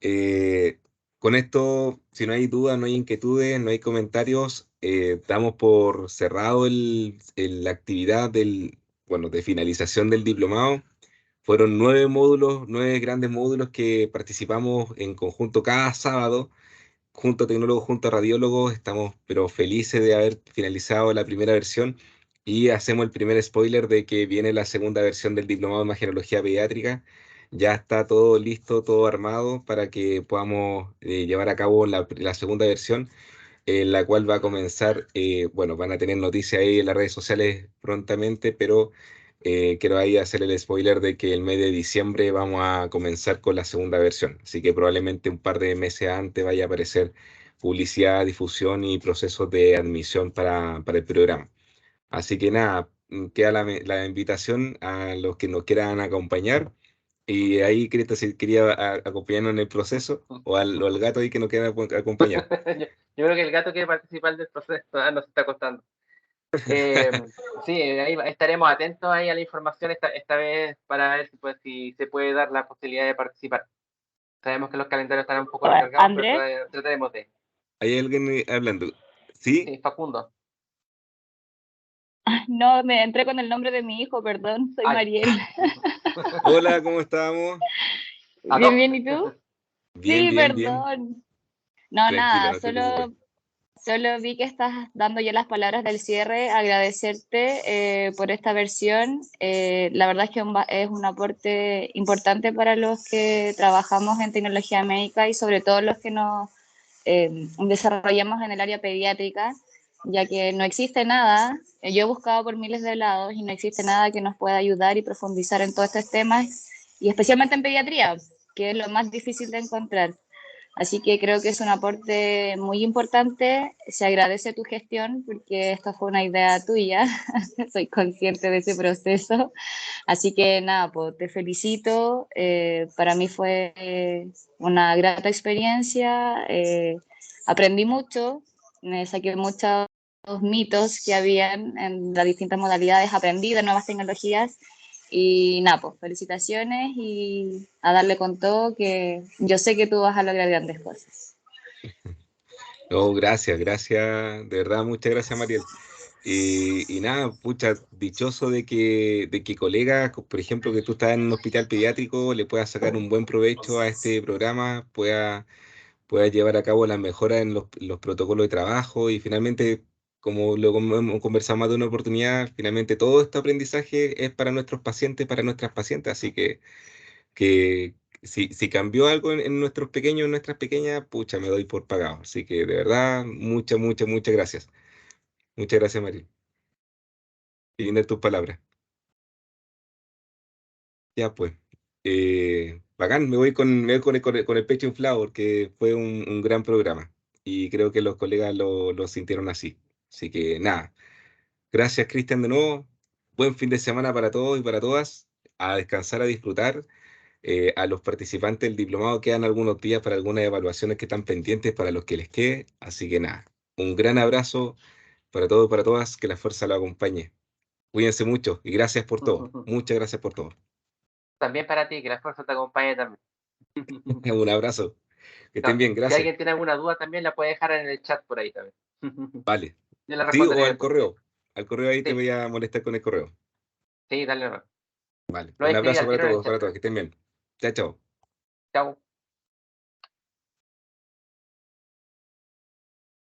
Eh, con esto, si no hay dudas, no hay inquietudes, no hay comentarios, damos por cerrado la actividad bueno, de finalización del diplomado. Fueron 9 módulos, 9 grandes módulos que participamos en conjunto cada sábado junto a tecnólogos, junto a radiólogos. Estamos pero felices de haber finalizado la primera versión y hacemos el primer spoiler de que viene la segunda versión del diplomado de imagenología pediátrica. Ya está todo listo, todo armado para que podamos llevar a cabo la segunda versión, en la cual va a comenzar, bueno, van a tener noticias ahí en las redes sociales prontamente, pero quiero ahí hacer el spoiler de que el mes de diciembre vamos a comenzar con la segunda versión, así que probablemente un par de meses antes vaya a aparecer publicidad, difusión y procesos de admisión para el programa. Así que nada, queda la invitación a los que nos quieran acompañar. Y ahí, Cristo, si quería acompañarnos en el proceso, o al gato ahí que nos quiera acompañar. Yo creo que el gato quiere participar del proceso, nos está costando. Eh, sí, ahí estaremos atentos ahí a la información esta vez para ver si se puede dar la posibilidad de participar. Sabemos que los calendarios están un poco recargados, pero Andrés, trataremos de. ¿Hay alguien hablando? ¿Sí? Sí, Facundo. No, me entré con el nombre de mi hijo, perdón, soy Ay. Mariel. Hola, ¿cómo estamos? Bien, ¿Adop? bien, ¿y tú? Bien, Sí, bien, bien. perdón. No, Tranquila, nada, no te preocupes. solo vi que estás dando ya las palabras del cierre, agradecerte por esta versión. La verdad es que es un aporte importante para los que trabajamos en tecnología médica y sobre todo los que nos desarrollamos en el área pediátrica, ya que no existe nada, yo he buscado por miles de lados y no existe nada que nos pueda ayudar y profundizar en todos estos temas, y especialmente en pediatría, que es lo más difícil de encontrar. Así que creo que es un aporte muy importante. Se agradece tu gestión porque esta fue una idea tuya. Soy consciente de ese proceso. Así que nada, pues te felicito. Para mí fue una grata experiencia. Aprendí mucho. Me saqué muchos mitos que habían en las distintas modalidades. Aprendí de nuevas tecnologías. Y nada, pues felicitaciones y a darle con todo, que yo sé que tú vas a lograr grandes cosas. No, gracias, gracias, de verdad, muchas gracias, Mariel. Y nada, pucha, dichoso de que colegas, por ejemplo, que tú estás en un hospital pediátrico, le puedas sacar un buen provecho a este programa, pueda llevar a cabo las mejoras en los protocolos de trabajo y finalmente, como lo hemos conversado más de una oportunidad, finalmente todo este aprendizaje es para nuestros pacientes, para nuestras pacientes, así que si cambió algo en nuestros pequeños, en nuestras pequeñas, pucha, me doy por pagado. Así que de verdad, muchas, muchas, muchas gracias. Muchas gracias, María. Y lindas tus palabras. Ya pues. Bacán, me voy con el pecho inflado porque fue un gran programa y creo que los colegas lo sintieron así. Así que nada, gracias Cristian de nuevo. Buen fin de semana para todos y para todas. A descansar, a disfrutar. A los participantes del diplomado quedan algunos días para algunas evaluaciones que están pendientes para los que les quede. Así que nada, un gran abrazo para todos y para todas. Que la fuerza los acompañe. Cuídense mucho y gracias por todo. Muchas gracias por todo. También para ti, que la fuerza te acompañe también. Un abrazo. Que estén No, bien, si gracias. alguien tiene alguna duda también la puede dejar en el chat por ahí también. Vale. Yo la Sí, o responderé al después. correo. Al correo ahí te Sí, voy a molestar con el correo. sí, dale nomás. Vale. Lo voy a Un escribir abrazo al tiro en el para chat. todos. Que estén bien. Chao, chao. Chao.